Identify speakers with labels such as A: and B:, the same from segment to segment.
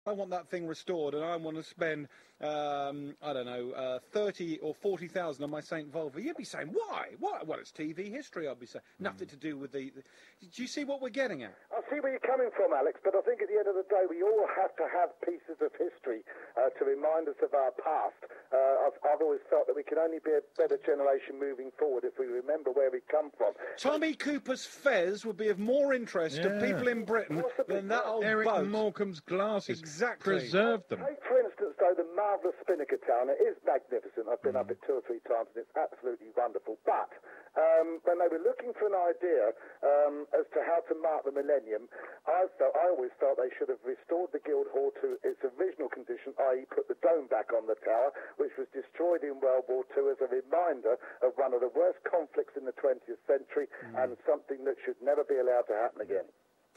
A: I want that thing restored, and I want to spend, I don't know, 30 or 40,000 on my St. Volva. You'd be saying, why? Why? Well, it's TV history, I'd be saying. Nothing to do with the... Do you see what we're getting at?
B: I see where you're coming from, Alex, but I think at the end of the day, we all have to have pieces of history to remind us of our past. I've always felt that we can only be a better generation moving forward if we remember where we come from.
A: Tommy Cooper's fez would be of more interest to people in Britain than that old
C: Eric
A: boat.
C: Morecambe's glasses.
A: Exactly.
C: Preserved them.
B: Take, for instance, though, the marvellous Spinnaker Town. It is magnificent. I've been up it 2 or 3 times, and it's absolutely wonderful. But when they were looking for an idea as to how to mark the millennium, I always felt they should have restored the Guildhall to its original condition, i.e. put the dome back on the tower, which was destroyed in World War II as a reminder of one of the worst conflicts in the 20th century and something that should never be allowed to happen again.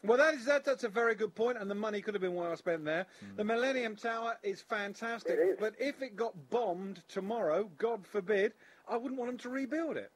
A: Well, that's a very good point, and the money could have been well spent there. The Millennium Tower is fantastic,
B: It is.
A: but if it got bombed tomorrow, God forbid, I wouldn't want them to rebuild it.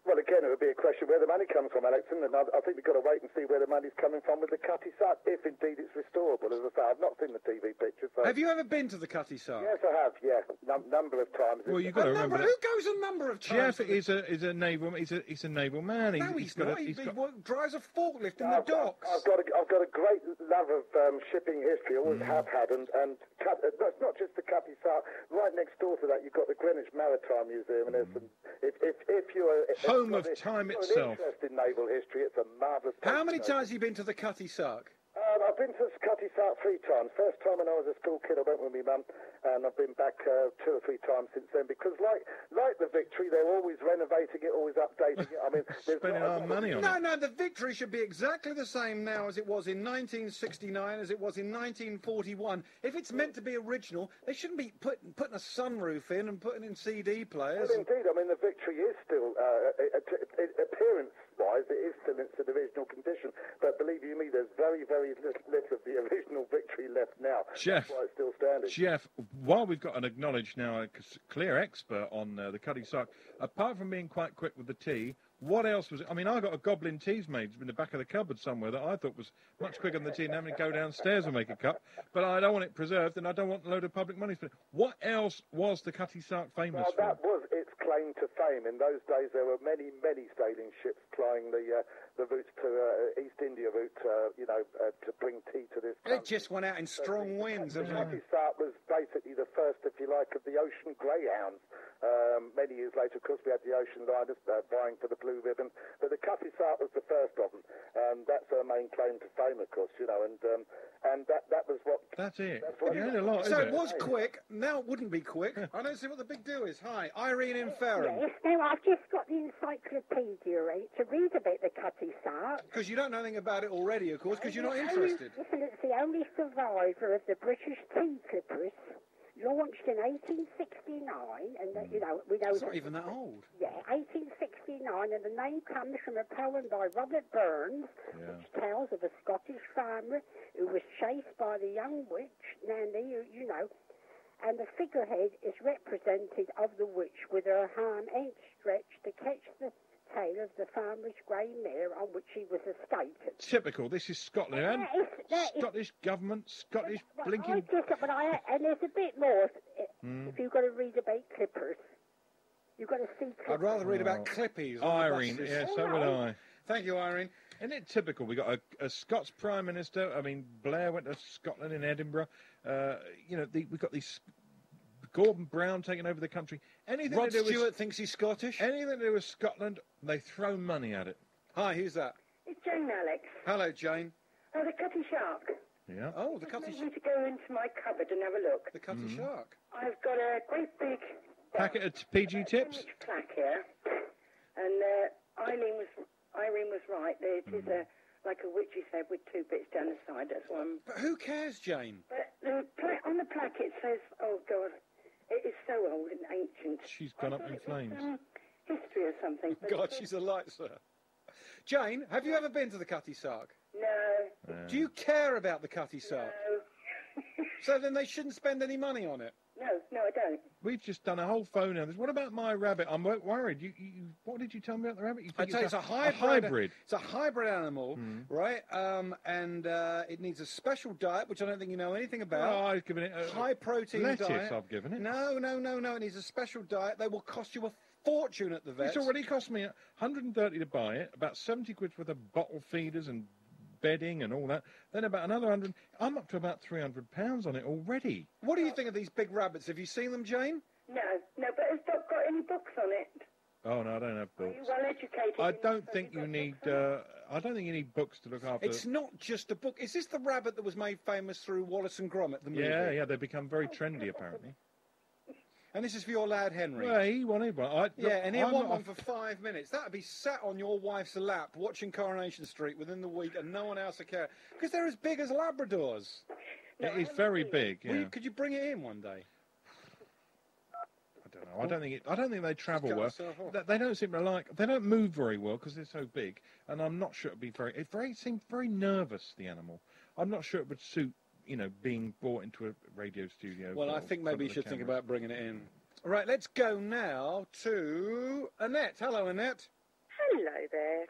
B: Well, again, it would be a question where the money comes from, Alex, and I think we've got to wait and see where the money's coming from with the Cutty Sark, if indeed it's restorable. As I say, I've not seen the TV pictures. So.
A: Have you ever been to the Cutty Sark?
B: Yes, I have. Yeah, number of times.
C: Well, you've got to remember that
A: Who goes a number of times?
C: Jeff is a naval. He's a naval man.
A: No, he's not. He drives a forklift in the docks.
B: I've got a great love of shipping history. Always have had, and that's not just the Cutty Sark. Right next door to that, you've got the Greenwich Maritime Museum, and there's some. If you're
C: home of time itself.
B: Interest in naval history, it's a marvellous.
A: How many times have you been to the Cutty Sark?
B: I've been to Cutty Sark 3 times. First time when I was a school kid, I went with my mum, and I've been back 2 or 3 times since then. Because like the Victory, they're always renovating it, always updating it. I mean,
C: spending our money on it.
A: No, the Victory should be exactly the same now as it was in 1969, as it was in 1941. If it's meant to be original, they shouldn't be putting a sunroof in and putting in CD players.
B: Well, indeed. I mean, the Victory is still appearance-wise, it is still in its original condition. But believe you me, there's very, very little of the original Victory left now.
C: Jeff,
B: that's why it's still standing.
C: Jeff, while we've got an acknowledged now, a clear expert on the Cutty Sark, apart from being quite quick with the tea, what else was it? I mean, I got a Goblin teas made in the back of the cupboard somewhere that I thought was much quicker than the tea and having to go downstairs and make a cup. But I don't want it preserved, and I don't want a load of public money spent. What else was the Cutty Sark famous for?
B: That was its claim to fame. In those days, there were many, many sailing ships plying the routes to East India route, to bring tea to this country.
A: It just went out in strong winds.
B: The Cutty Sark was basically the first, if you like, of the ocean greyhounds. Many years later, of course, we had the ocean liners vying for the blue ribbon, but the Cutty Sark was the first of them, and that's her main claim to fame, of course, and that was what...
C: That's it.
B: That's what
C: a lot,
A: so
C: isn't
A: it was quick, now it wouldn't be quick. I don't see what the big deal is. Hi, Irene in Ferrum.
D: Yes, now I've just got the encyclopedia to read about the Cutty Sark.
A: Because you don't know anything about it already, of course, because you're not interested.
D: Listen, it's the only survivor of the British tea clippers, launched in 1869, and we know
A: it's not even that old.
D: Yeah, 1869, and the name comes from a poem by Robert Burns, which tells of a Scottish farmer who was chased by the young witch Nanny, and the figurehead is represented of the witch with her arm outstretched to catch the tail of the farmer's grey mare on which he was escaped.
C: Typical. This is Scotland. Scottish government, Scottish blinking...
D: And there's a bit more. If you've got to read about clippers, you've got to see clippers.
A: I'd rather read about Clippies.
C: Irene, so would I.
A: Thank you, Irene.
C: Isn't it typical? We got a Scots Prime Minister. I mean, Blair went to Scotland in Edinburgh. We've got these... Gordon Brown taking over the country.
A: Rod Stewart thinks he's Scottish.
C: Anything to do with Scotland, they throw money at it.
A: Hi, who's that?
E: It's Jane, Alex.
A: Hello, Jane.
E: Oh, the Cutty Shark.
C: Yeah.
A: Oh, the Cutty Shark.
E: I need to go into my cupboard and have a look.
A: The Cutty Shark.
E: I've got a great big
C: packet of PG tips.
E: Plaque here, and Irene was right. It is like a witch's head with 2 bits down the side. That's one.
A: But who cares, Jane?
E: But on the plaque it says, "Oh God." It is so old and ancient.
C: She's gone up in flames.
E: History or something.
A: God, she's a light, sir. Jane, have you ever been to the Cutty Sark?
E: No.
A: Do you care about the Cutty Sark?
E: No.
A: So then they shouldn't spend any money on it?
E: No, I don't.
C: We've just done a whole phone on this. What about my rabbit? I'm worried. What did you tell me about the rabbit? You
A: I
C: think
A: tell you, it's a hybrid.
C: hybrid.
A: It's a hybrid animal, right? And it needs a special diet, which I don't think you know anything about.
C: Oh, I've given it a
A: high protein
C: lettuce.
A: diet.
C: I've given it.
A: No. It needs a special diet. They will cost you a fortune at the vets.
C: It's already cost me 130 to buy it, about 70 quid worth of bottle feeders and bedding and all that. Then about another 100. I'm up to about £300 on it already.
A: What do you think of these big rabbits? Have you seen them, Jane?
E: No, but has Doc got any books on it?
C: Oh no, I don't have
E: Are
C: books.
E: you well educated?
C: I don't think you need. I don't think you need books to look after.
A: It's not just a book. Is this the rabbit that was made famous through Wallace and Gromit, the movie?
C: Yeah, they become very trendy apparently.
A: And this is for your lad Henry.
C: Well, he wanted one.
A: And he'll want one for 5 minutes. That'd be sat on your wife's lap watching Coronation Street within the week, and no one else would care because they're as big as Labradors.
C: It is very big. Yeah.
A: Could you bring it in one day?
C: I don't know. I don't think they travel well.
A: yourself off.
C: They don't seem to like. They don't move very well because they're so big, and I'm not sure it'd be very. It seemed very nervous. The animal. I'm not sure it would suit. Being brought into a radio studio.
A: Well, I think maybe you should think about bringing it in. All right, let's go now to Annette. Hello, Annette.
F: Hello there.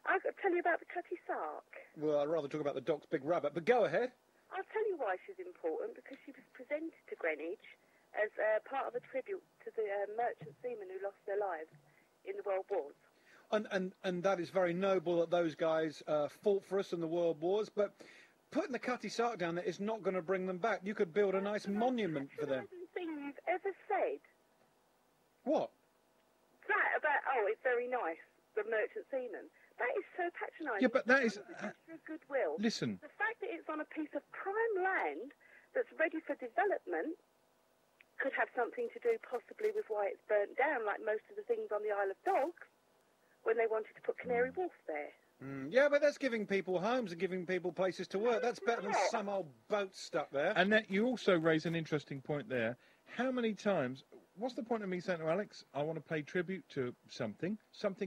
F: I've got to tell you about the Cutty Sark.
A: Well, I'd rather talk about the Doc's Big Rabbit, but go ahead.
F: I'll tell you why she's important, because she was presented to Greenwich as part of a tribute to the merchant seamen who lost their lives in the World Wars.
A: And that is very noble that those guys fought for us in the World Wars, but putting the Cutty Sark down there is not going to bring them back. You could build a nice monument for them.
F: That's the thing you've ever said.
A: What?
F: That about, it's very nice, the merchant seamen. That is so patronising.
C: Yeah, but that is.
F: For goodwill.
C: Listen.
F: The fact that it's on a piece of prime land that's ready for development could have something to do possibly with why it's burnt down, like most of the things on the Isle of Dogs, when they wanted to put Canary Wharf there.
A: Yeah, but that's giving people homes and giving people places to work. That's better than some old boat stuck there.
C: And that you also raise an interesting point there. How many times... What's the point of me saying to Alex, I want to pay tribute to something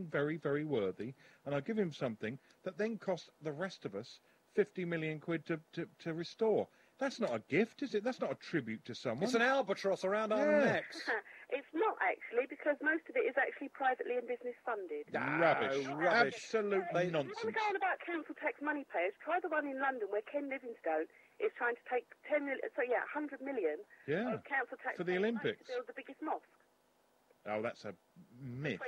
C: very, very worthy, and I'll give him something that then costs the rest of us 50 million quid to restore. That's not a gift, is it? That's not a tribute to someone.
A: It's an albatross around our necks.
F: It's not, actually, because most of it is actually privately and business funded.
C: Rubbish. Absolutely nonsense.
F: If you want to go on about council tax money payers, try the one in London where Ken Livingstone is trying to take 100 million of council tax
C: for the Olympics.
F: to build the biggest mosque.
C: Oh, that's a myth.